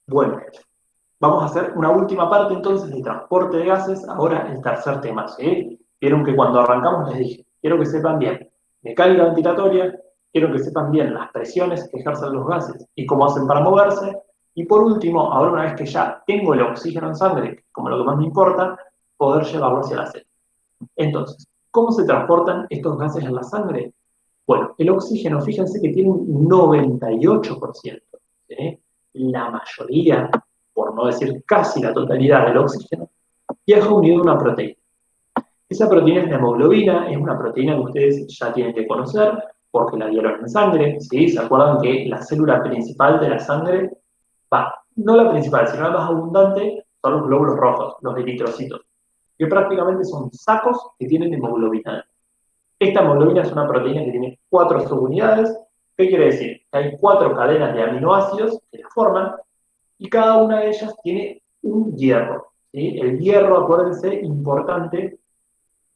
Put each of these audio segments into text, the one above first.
Bueno, vamos a hacer una última parte entonces de transporte de gases, ahora el tercer tema, ¿sí? Vieron que cuando arrancamos les dije, quiero que sepan bien mecánica ventilatoria, quiero que sepan bien las presiones que ejercen los gases y cómo hacen para moverse, y por último, ahora una vez que ya tengo el oxígeno en sangre, como lo que más me importa, poder llevarlo hacia la célula. Entonces, ¿cómo se transportan estos gases en la sangre? Bueno, el oxígeno, fíjense que tiene un 98%, ¿sí? La mayoría, por no decir casi la totalidad del oxígeno, viaja unido a una proteína. Esa proteína es la hemoglobina, es una proteína que ustedes ya tienen que conocer porque la vieron en sangre, ¿sí? ¿Se acuerdan que la célula principal de la sangre, no la principal, sino la más abundante, son los glóbulos rojos, los eritrocitos, que prácticamente son sacos que tienen hemoglobina? Esta hemoglobina es una proteína que tiene 4 subunidades. ¿Qué quiere decir? Que hay 4 cadenas de aminoácidos que la forman y cada una de ellas tiene un hierro, ¿sí? El hierro, acuérdense, importante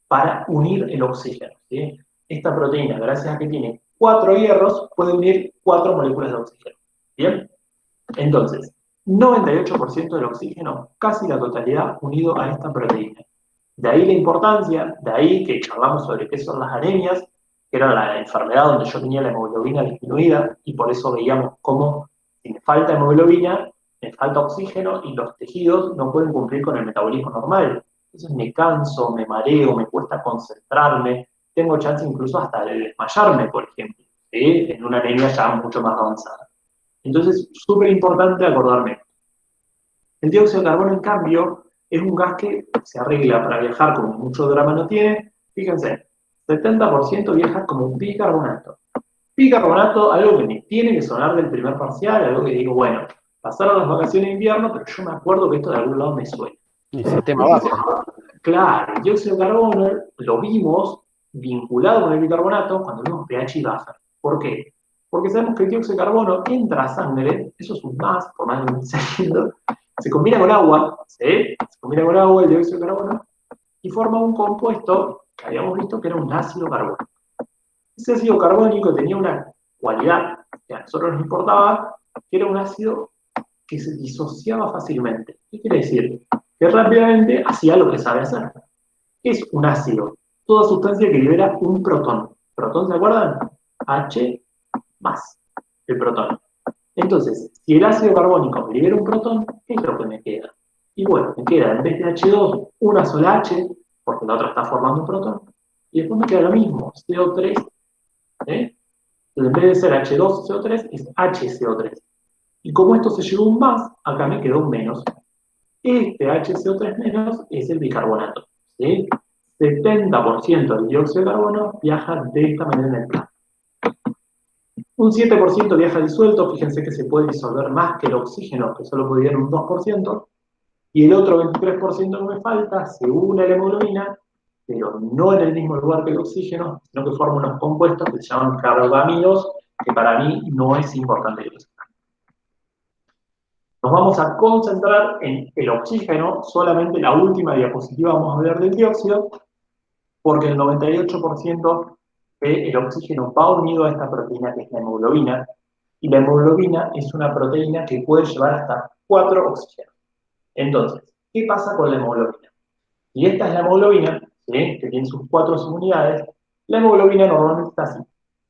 para unir el oxígeno, ¿sí? Esta proteína, gracias a que tiene 4 hierros, puede unir 4 moléculas de oxígeno. ¿Bien? Entonces, 98% del oxígeno, casi la totalidad, unido a esta proteína. De ahí la importancia, de ahí que charlamos sobre qué son las anemias, que era la enfermedad donde yo tenía la hemoglobina disminuida, y por eso veíamos cómo si me falta hemoglobina, me falta oxígeno y los tejidos no pueden cumplir con el metabolismo normal. Entonces me canso, me mareo, me cuesta concentrarme, tengo chance incluso hasta de desmayarme, por ejemplo, ¿sí? En una anemia ya mucho más avanzada. Entonces, súper importante acordarme. El dióxido de carbono, en cambio, es un gas que se arregla para viajar como mucho drama no tiene. Fíjense, 70% viaja como un bicarbonato. Bicarbonato, algo que me tiene que sonar del primer parcial, algo que digo, bueno, pasaron las vacaciones de invierno, pero yo me acuerdo que esto de algún lado me suena. El sistema Entonces, base. claro, el dióxido de carbono lo vimos vinculado con el bicarbonato cuando vimos pH y buffer. ¿Por qué? Porque sabemos que el dióxido de carbono entra a sangre, eso es un más, por más que no esté saliendo, se combina con agua, ¿sí? Se combina con agua el dióxido de carbono y forma un compuesto que habíamos visto que era un ácido carbónico. Ese ácido carbónico tenía una cualidad que a nosotros nos importaba, que era un ácido que se disociaba fácilmente. ¿Qué quiere decir? Que rápidamente hacía lo que sabe hacer. Es un ácido, toda sustancia que libera un protón. ¿Protón se acuerdan? H más el protón. Entonces, si el ácido carbónico me libera un protón, ¿qué es lo que me queda? Y bueno, me queda en vez de H2 una sola H, porque la otra está formando un protón, y después me queda lo mismo, CO3, ¿eh? Entonces, en vez de ser H2CO3, es HCO3. Y como esto se llevó un más, acá me quedó un menos. Este HCO3 menos es el bicarbonato, ¿sí? 70% del dióxido de carbono viaja de esta manera en el plasma. Un 7% viaja disuelto, fíjense que se puede disolver más que el oxígeno, que solo puede ir un 2%, y el otro 23% que me falta se une a la hemoglobina, pero no en el mismo lugar que el oxígeno, sino que forma unos compuestos que se llaman carbamidos, que para mí no es importante que lo sepan. Nos vamos a concentrar en el oxígeno, solamente la última diapositiva vamos a ver del dióxido, porque el 98% del oxígeno va unido a esta proteína que es la hemoglobina, y la hemoglobina es una proteína que puede llevar hasta 4 oxígenos. Entonces, ¿qué pasa con la hemoglobina? Y esta es la hemoglobina, ¿sí? Que tiene sus 4 subunidades. La hemoglobina normalmente está así,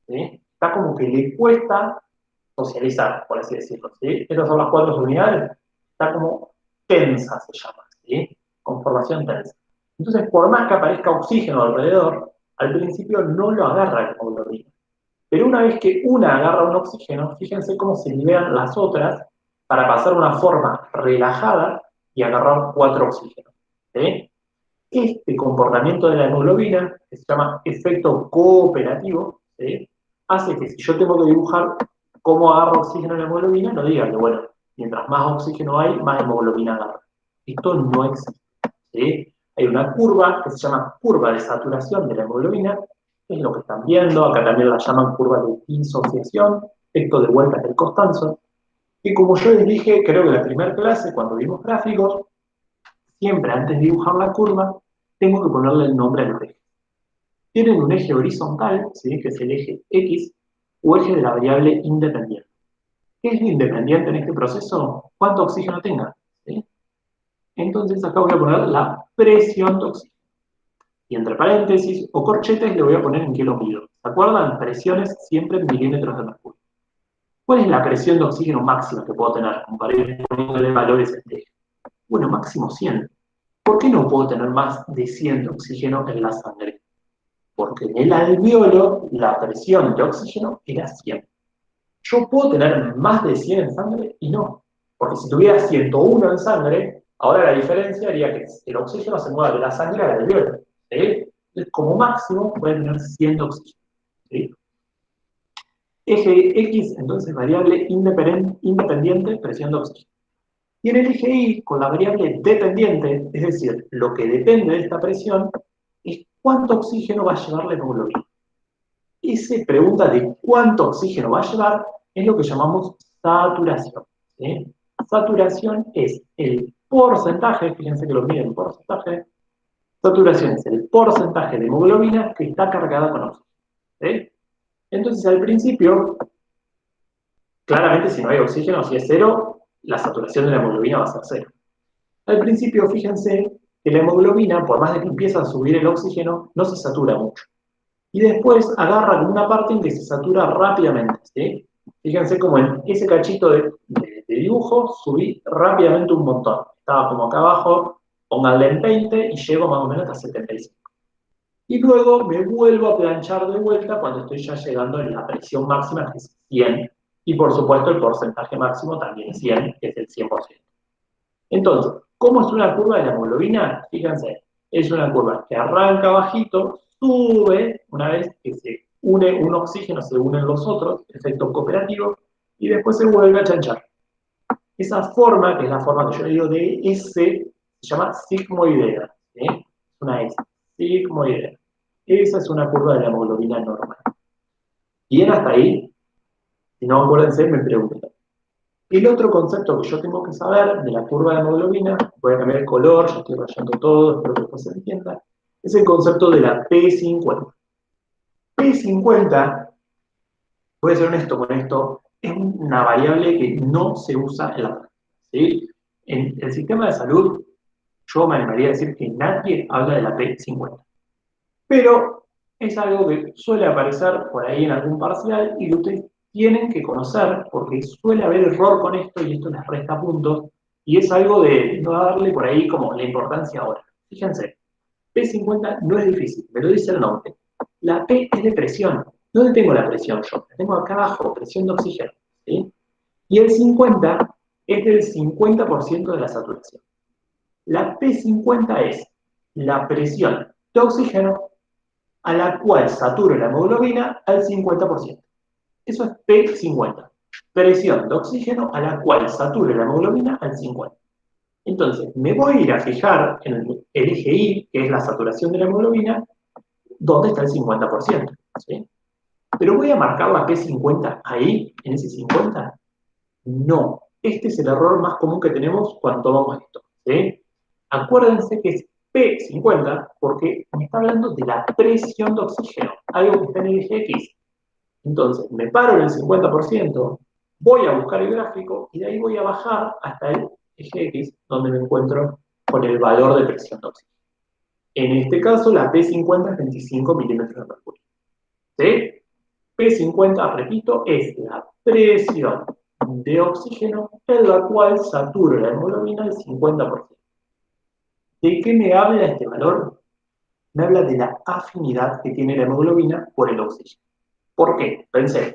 ¿sí? Está como que le cuesta socializar, por así decirlo, ¿sí? Estas son las 4 subunidades. Está como tensa, se llama, ¿sí? Con formación tensa. Entonces, por más que aparezca oxígeno alrededor, al principio no lo agarra la hemoglobina. Pero una vez que una agarra un oxígeno, fíjense cómo se liberan las otras para pasar una forma relajada y agarrar 4 oxígenos, ¿sí? Este comportamiento de la hemoglobina, que se llama efecto cooperativo, ¿sí? Hace que si yo tengo que dibujar cómo agarra oxígeno la hemoglobina, no diga que, bueno, mientras más oxígeno hay, más hemoglobina agarra. Esto no existe, ¿sí? Hay una curva que se llama curva de saturación de la hemoglobina, que es lo que están viendo, acá también la llaman curva de disociación, esto de vuelta es el Costanzo, y como yo les dije, creo que en la primera clase, cuando vimos gráficos, siempre antes de dibujar la curva, tengo que ponerle el nombre a los ejes. Tienen un eje horizontal, ¿sí? Que es el eje X, o eje de la variable independiente. ¿Qué es lo independiente en este proceso? ¿Cuánto oxígeno tenga? ¿Sí? Entonces acá voy a poner la presión de oxígeno. Y entre paréntesis o corchetes le voy a poner en qué lo mido. ¿Se acuerdan? Presiones siempre en milímetros de mercurio. ¿Cuál es la presión de oxígeno máxima que puedo tener? Comparé poniéndole valores en eje. Bueno, máximo 100. ¿Por qué no puedo tener más de 100 de oxígeno en la sangre? Porque en el alveolo la presión de oxígeno era 100. Yo puedo tener más de 100 en sangre y no. Porque si tuviera 101 en sangre, ahora la diferencia haría que el oxígeno se mueva de la sangre al alveolo. ¿Sí? Entonces, como máximo, puede tener 100 de oxígeno. ¿Sí? Eje X, entonces, variable independiente, presión de oxígeno. Y en el eje Y, con la variable dependiente, es decir, lo que depende de esta presión, es cuánto oxígeno va a llevar la hemoglobina. Esa pregunta de cuánto oxígeno va a llevar es lo que llamamos saturación. ¿Sí? Saturación es el porcentaje, fíjense que lo miden en porcentaje, saturación es el porcentaje de hemoglobina que está cargada con oxígeno. ¿Sí? Entonces, al principio, claramente si no hay oxígeno, si es cero, la saturación de la hemoglobina va a ser cero. Al principio, fíjense que la hemoglobina, por más de que empieza a subir el oxígeno, no se satura mucho. Y después agarra como una parte en que se satura rápidamente. ¿Sí? Fíjense como en ese cachito de dibujo subí rápidamente un montón. Estaba como acá abajo, pónganle en 20 y llego más o menos hasta 75. Y luego me vuelvo a planchar de vuelta cuando estoy ya llegando en la presión máxima, que es 100. Y por supuesto el porcentaje máximo también es 100, que es el 100%. Entonces, ¿cómo es una curva de la hemoglobina? Fíjense, es una curva que arranca bajito, sube una vez que se une un oxígeno, se unen los otros, efecto cooperativo, y después se vuelve a chanchar. Esa forma, que es la forma que yo digo de S, se llama sigmoidea. ¿Sí? Es una S, sigmoidea. Esa es una curva de la hemoglobina normal. Bien, hasta ahí, si no acuérdense, me preguntan. El otro concepto que yo tengo que saber de la curva de hemoglobina, voy a cambiar el color, ya estoy rayando todo, espero que después se entienda, es el concepto de la P50. P50, voy a ser honesto con esto, es una variable que no se usa en la práctica. ¿Sí? En el sistema de salud, yo me animaría a decir que nadie habla de la P50. Pero es algo que suele aparecer por ahí en algún parcial y que ustedes tienen que conocer porque suele haber error con esto y esto les resta puntos y es algo de no darle por ahí como la importancia ahora. Fíjense, P50 no es difícil, me lo dice el nombre. La P es de presión. ¿Dónde tengo la presión yo? La tengo acá abajo, presión de oxígeno. ¿Sí? Y el 50 es del 50% de la saturación. La P50 es la presión de oxígeno a la cual saturo la hemoglobina al 50%. Eso es P50. Presión de oxígeno a la cual saturo la hemoglobina al 50%. Entonces, me voy a ir a fijar en el eje Y, que es la saturación de la hemoglobina, donde está el 50%. ¿Sí? Pero voy a marcar la P50 ahí, en ese 50. No. Este es el error más común que tenemos cuando tomamos esto. ¿Sí? Acuérdense que es P50 porque me está hablando de la presión de oxígeno, algo que está en el eje X. Entonces, me paro en el 50%, voy a buscar el gráfico y de ahí voy a bajar hasta el eje X, donde me encuentro con el valor de presión de oxígeno. En este caso, la P50 es 25 milímetros de mercurio. ¿Sí? P50, repito, es la presión de oxígeno en la cual saturo la hemoglobina al 50%. ¿De qué me habla este valor? Me habla de la afinidad que tiene la hemoglobina por el oxígeno. ¿Por qué? Pensé,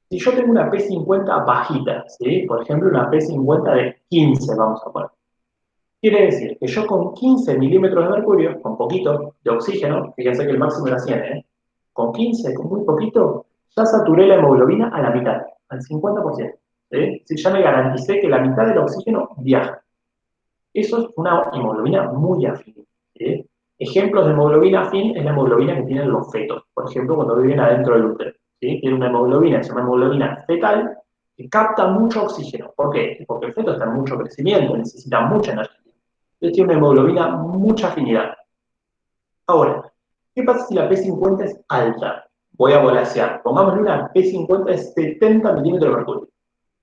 si yo tengo una P50 bajita, ¿sí? Por ejemplo, una P50 de 15, vamos a poner. Quiere decir que yo con 15 milímetros de mercurio, con poquito de oxígeno, fíjense que el máximo era 100, ¿eh? Con 15, con muy poquito, ya saturé la hemoglobina a la mitad, al 50%. ¿Sí? Si ya me garanticé que la mitad del oxígeno viaja. Eso es una hemoglobina muy afín. ¿Sí? Ejemplos de hemoglobina afín es la hemoglobina que tienen los fetos, por ejemplo, cuando viven adentro del útero. ¿Sí? Tiene una hemoglobina que se llama hemoglobina fetal, que capta mucho oxígeno. ¿Por qué? Porque el feto está en mucho crecimiento, necesita mucha energía. Entonces tiene una hemoglobina mucha afinidad. Ahora, ¿qué pasa si la P50 es alta? Voy a volasear. Pongámosle una P50 de 70 milímetros de mercurio.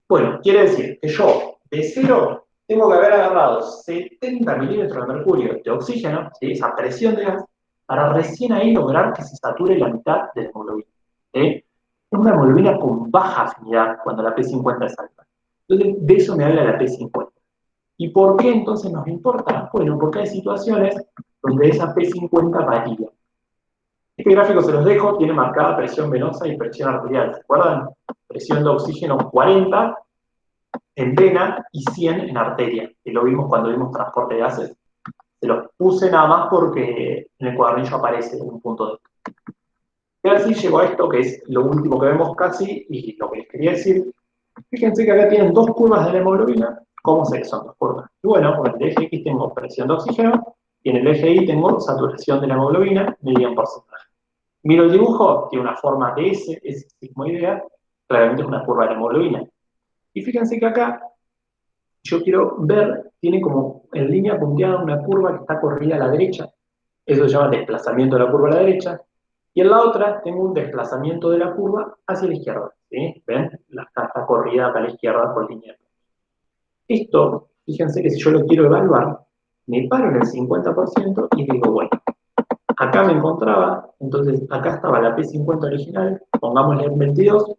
Bueno, quiere decir que yo, de cero, tengo que haber agarrado 70 milímetros de mercurio de oxígeno, ¿sí? Esa presión de gas, para recién ahí lograr que se sature la mitad de la hemoglobina. ¿Sí? Es una hemoglobina con baja afinidad cuando la P50 es alta. Entonces, de eso me habla la P50. ¿Y por qué entonces nos importa? Bueno, porque hay situaciones donde esa P50 varía. Este gráfico se los dejo, tiene marcada presión venosa y presión arterial. ¿Se acuerdan? Presión de oxígeno 40 en vena y 100 en arteria, que lo vimos cuando vimos transporte de gases. Se los puse nada más porque en el cuadernillo aparece un punto de. Y ahora sí llegó a esto, que es lo último que vemos casi, y lo que les quería decir. Fíjense que acá tienen dos curvas de la hemoglobina. ¿Cómo se son dos curvas? Y bueno, en el eje X tengo presión de oxígeno, y en el eje Y tengo saturación de la hemoglobina, medida en porcentaje. Miro el dibujo, tiene una forma de S, es sigmoidea, claramente es una curva de la hemoglobina. Y fíjense que acá yo quiero ver, tiene como en línea punteada una curva que está corrida a la derecha. Eso se llama desplazamiento de la curva a la derecha. Y en la otra tengo un desplazamiento de la curva hacia la izquierda. ¿Sí? ¿Ven? Está corrida acá a la izquierda por línea. Esto, fíjense que si yo lo quiero evaluar, me paro en el 50% y digo, bueno, acá me encontraba, entonces acá estaba la P50 original, pongámosle en 22,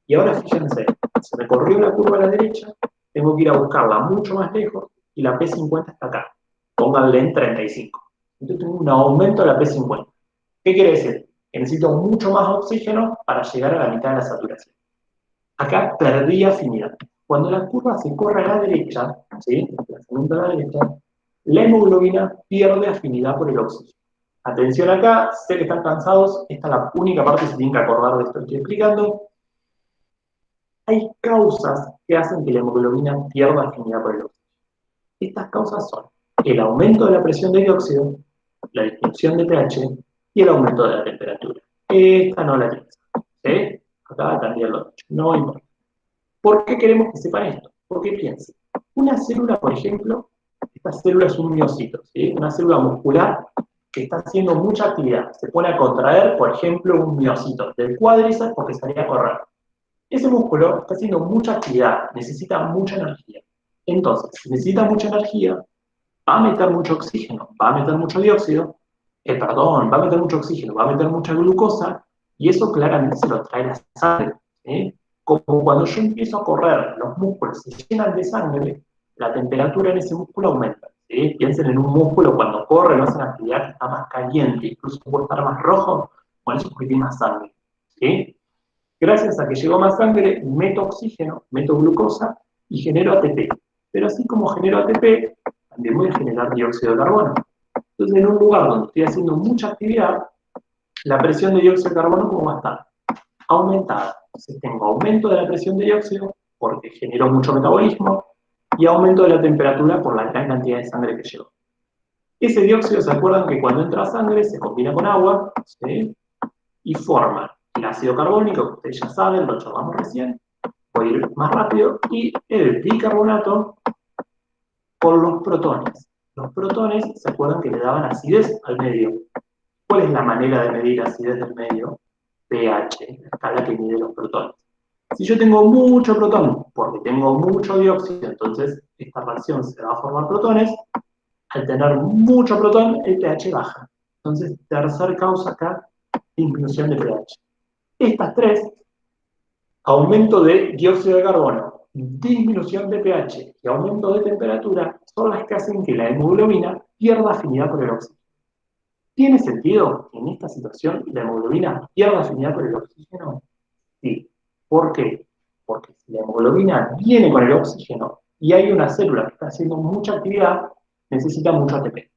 y ahora fíjense, se me corrió la curva a la derecha, tengo que ir a buscarla mucho más lejos, y la P50 está acá, pónganle en 35. Entonces tengo un aumento de la P50. ¿Qué quiere decir? Que necesito mucho más oxígeno para llegar a la mitad de la saturación. Acá perdí afinidad. Cuando la curva se corre a la derecha, ¿sí? El desplazamiento a la derecha, la hemoglobina pierde afinidad por el oxígeno. Atención acá, sé que están cansados, esta es la única parte que se tienen que acordar de esto que estoy explicando. Hay causas que hacen que la hemoglobina pierda afinidad por el oxígeno. Estas causas son el aumento de la presión de dióxido, la disminución de pH y el aumento de la temperatura. Esta no la tienes. ¿Sí? Acá también lo he dicho. No importa. ¿Por qué queremos que sepan esto? Porque piensen, una célula, por ejemplo, esta célula es un miocito, ¿sí? Una célula muscular que está haciendo mucha actividad. Se pone a contraer, por ejemplo, un miocito del cuádriceps porque salía a correr. Ese músculo está haciendo mucha actividad, necesita mucha energía. Entonces, si necesita mucha energía, va a meter mucho oxígeno, va a meter mucho dióxido, va a meter mucho oxígeno, va a meter mucha glucosa, y eso claramente se lo trae la sangre. ¿Sí? Como cuando yo empiezo a correr, los músculos se llenan de sangre, la temperatura en ese músculo aumenta. ¿Sí? Piensen en un músculo cuando corre, no hace una actividad que está más caliente, incluso puede estar más rojo, bueno, eso es porque tiene más sangre. ¿Sí? Gracias a que llegó más sangre, meto oxígeno, meto glucosa y genero ATP. Pero así como genero ATP, también voy a generar dióxido de carbono. Entonces, en un lugar donde estoy haciendo mucha actividad, la presión de dióxido de carbono, ¿cómo va a estar? Aumentada. Entonces, tengo aumento de la presión de dióxido porque generó mucho metabolismo y aumento de la temperatura por la gran cantidad de sangre que llegó. Ese dióxido, ¿se acuerdan que cuando entra a sangre se combina con agua? ¿Sí? Y forma el ácido carbónico, que ustedes ya saben, lo charlamos recién, voy a ir más rápido, y el bicarbonato por los protones. Los protones, ¿se acuerdan que le daban acidez al medio? ¿Cuál es la manera de medir acidez del medio? pH, la escala que mide los protones. Si yo tengo mucho protón, porque tengo mucho dióxido, entonces esta reacción se va a formar protones. Al tener mucho protón, el pH baja. Entonces, tercer causa acá, disminución de pH. Estas tres, aumento de dióxido de carbono, disminución de pH y aumento de temperatura, son las que hacen que la hemoglobina pierda afinidad por el oxígeno. ¿Tiene sentido que en esta situación la hemoglobina pierda afinidad por el oxígeno? Sí. ¿Por qué? Porque si la hemoglobina viene con el oxígeno y hay una célula que está haciendo mucha actividad, necesita mucho ATP.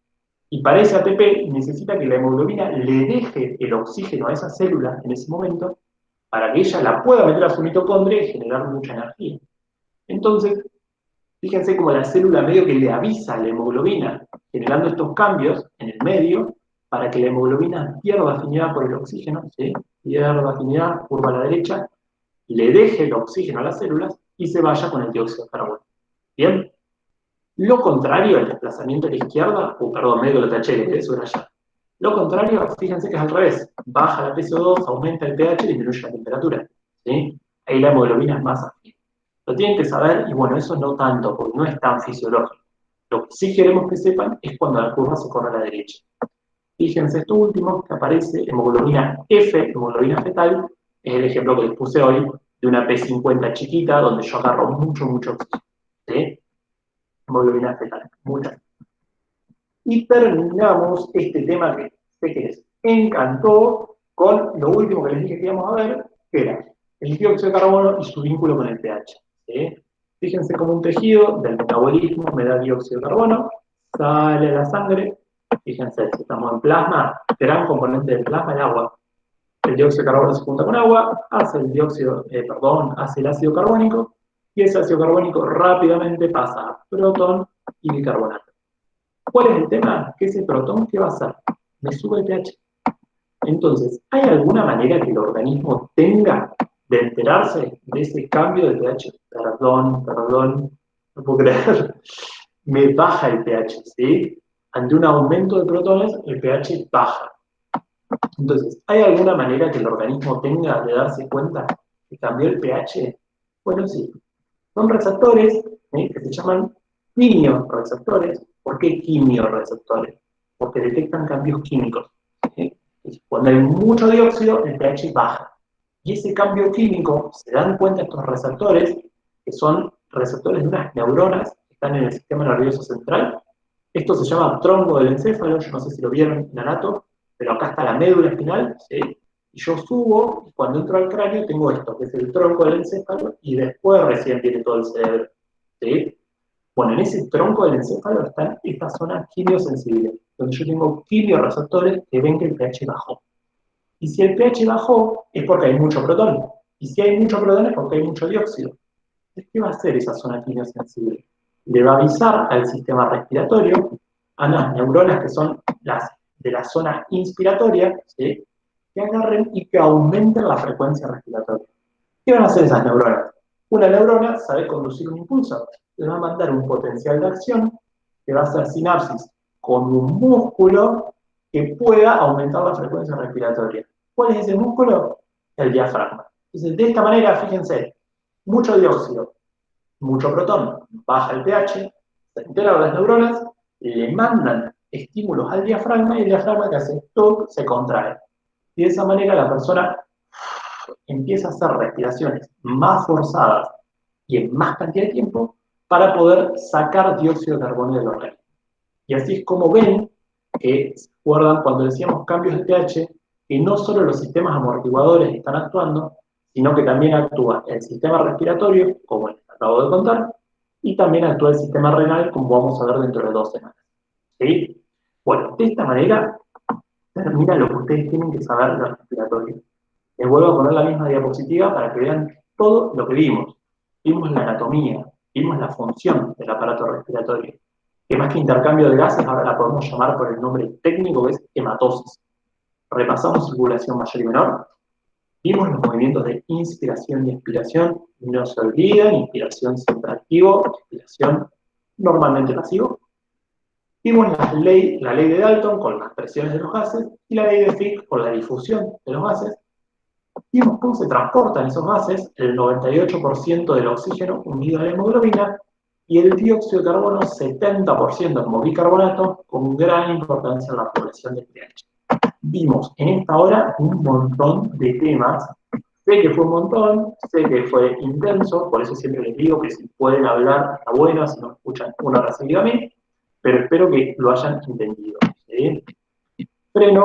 Y para ese ATP necesita que la hemoglobina le deje el oxígeno a esa célula en ese momento para que ella la pueda meter a su mitocondria y generar mucha energía. Entonces, fíjense cómo la célula medio que le avisa a la hemoglobina, generando estos cambios en el medio, para que la hemoglobina pierda afinidad por el oxígeno, ¿sí? Pierda afinidad, curva a la derecha, le deje el oxígeno a las células y se vaya con el dióxido de carbono. ¿Bien? Lo contrario al desplazamiento a la izquierda, perdón, medio lo taché, eso era allá. Lo contrario, fíjense que es al revés. Baja la PCO2, aumenta el pH y disminuye la temperatura. ¿Sí? Ahí la hemoglobina es más afín. Lo tienen que saber y bueno, eso no tanto, porque no es tan fisiológico. Lo que sí queremos que sepan es cuando la curva se corre a la derecha. Fíjense esto último que aparece, hemoglobina F, hemoglobina fetal, es el ejemplo que les puse hoy de una P50 chiquita donde yo agarro mucho, mucho oxígeno. ¿Sí? Hemoglobina fetal, mucha. Y terminamos este tema que sé que les encantó con lo último que les dije que íbamos a ver, que era el dióxido de carbono y su vínculo con el pH. ¿Sí? Fíjense como un tejido del metabolismo me da dióxido de carbono, sale a la sangre. Fíjense, si estamos en plasma, gran componente del plasma, el agua. El dióxido de carbono se junta con agua, hace el ácido carbónico, y ese ácido carbónico rápidamente pasa a protón y bicarbonato. ¿Cuál es el tema? Que ese protón, ¿qué va a hacer? Me sube el pH. Entonces, ¿hay alguna manera que el organismo tenga de enterarse de ese cambio de pH? Perdón, no puedo creer. Me baja el pH, ¿sí? Ante un aumento de protones, el pH baja. Entonces, ¿hay alguna manera que el organismo tenga de darse cuenta que cambió el pH? Bueno, sí. Son receptores que se llaman quimioreceptores. ¿Por qué quimioreceptores? Porque detectan cambios químicos. ¿Sí? Cuando hay mucho dióxido, el pH baja. Y ese cambio químico, se dan cuenta estos receptores, que son receptores de unas neuronas que están en el sistema nervioso central. Esto se llama tronco del encéfalo, yo no sé si lo vieron en anato, pero acá está la médula espinal, ¿sí? Y yo subo, y cuando entro al cráneo tengo esto, que es el tronco del encéfalo, y después recién viene todo el cerebro, ¿sí? Bueno, en ese tronco del encéfalo están estas zonas quimiosensibles, donde yo tengo quimioreceptores que ven que el pH bajó. Y si el pH bajó, es porque hay mucho protón. Y si hay mucho protón, es porque hay mucho dióxido. ¿Qué va a hacer esa zona quimiosensible? Le va a avisar al sistema respiratorio, a las neuronas que son las de la zona inspiratoria, ¿sí? Que agarren y que aumenten la frecuencia respiratoria. ¿Qué van a hacer esas neuronas? Una neurona sabe conducir un impulso, le va a mandar un potencial de acción que va a hacer sinapsis con un músculo que pueda aumentar la frecuencia respiratoria. ¿Cuál es ese músculo? El diafragma. Entonces, de esta manera, fíjense, mucho dióxido, mucho protón, baja el pH, se enteran las neuronas, le mandan estímulos al diafragma y el diafragma que hace ¡tuc! Se contrae. Y de esa manera la persona empieza a hacer respiraciones más forzadas y en más cantidad de tiempo para poder sacar dióxido de carbono del organismo. Y así es como ven que, ¿se acuerdan cuando decíamos cambios de pH? Que no solo los sistemas amortiguadores están actuando, sino que también actúa el sistema respiratorio, como les acabo de contar, y también actúa el sistema renal, como vamos a ver dentro de 2 semanas. ¿Sí? Bueno, de esta manera termina lo que ustedes tienen que saber del respiratorio. Les vuelvo a poner la misma diapositiva para que vean todo lo que vimos. Vimos la anatomía, vimos la función del aparato respiratorio, que más que intercambio de gases, ahora la podemos llamar por el nombre técnico que es hematosis. Repasamos circulación mayor y menor, vimos los movimientos de inspiración y expiración, no se olviden, inspiración siempre activo, expiración normalmente pasivo. Vimos la ley de Dalton con las presiones de los gases y la ley de Fick con la difusión de los gases. Vimos cómo se transportan esos gases, el 98% del oxígeno unido a la hemoglobina y el dióxido de carbono 70% como bicarbonato, con gran importancia en la población de pH. Vimos en esta hora un montón de temas. Sé que fue un montón, sé que fue intenso, por eso siempre les digo que si pueden hablar, está bueno, si no escuchan una hora seguida a mí, pero espero que lo hayan entendido. ¿Sí? Freno.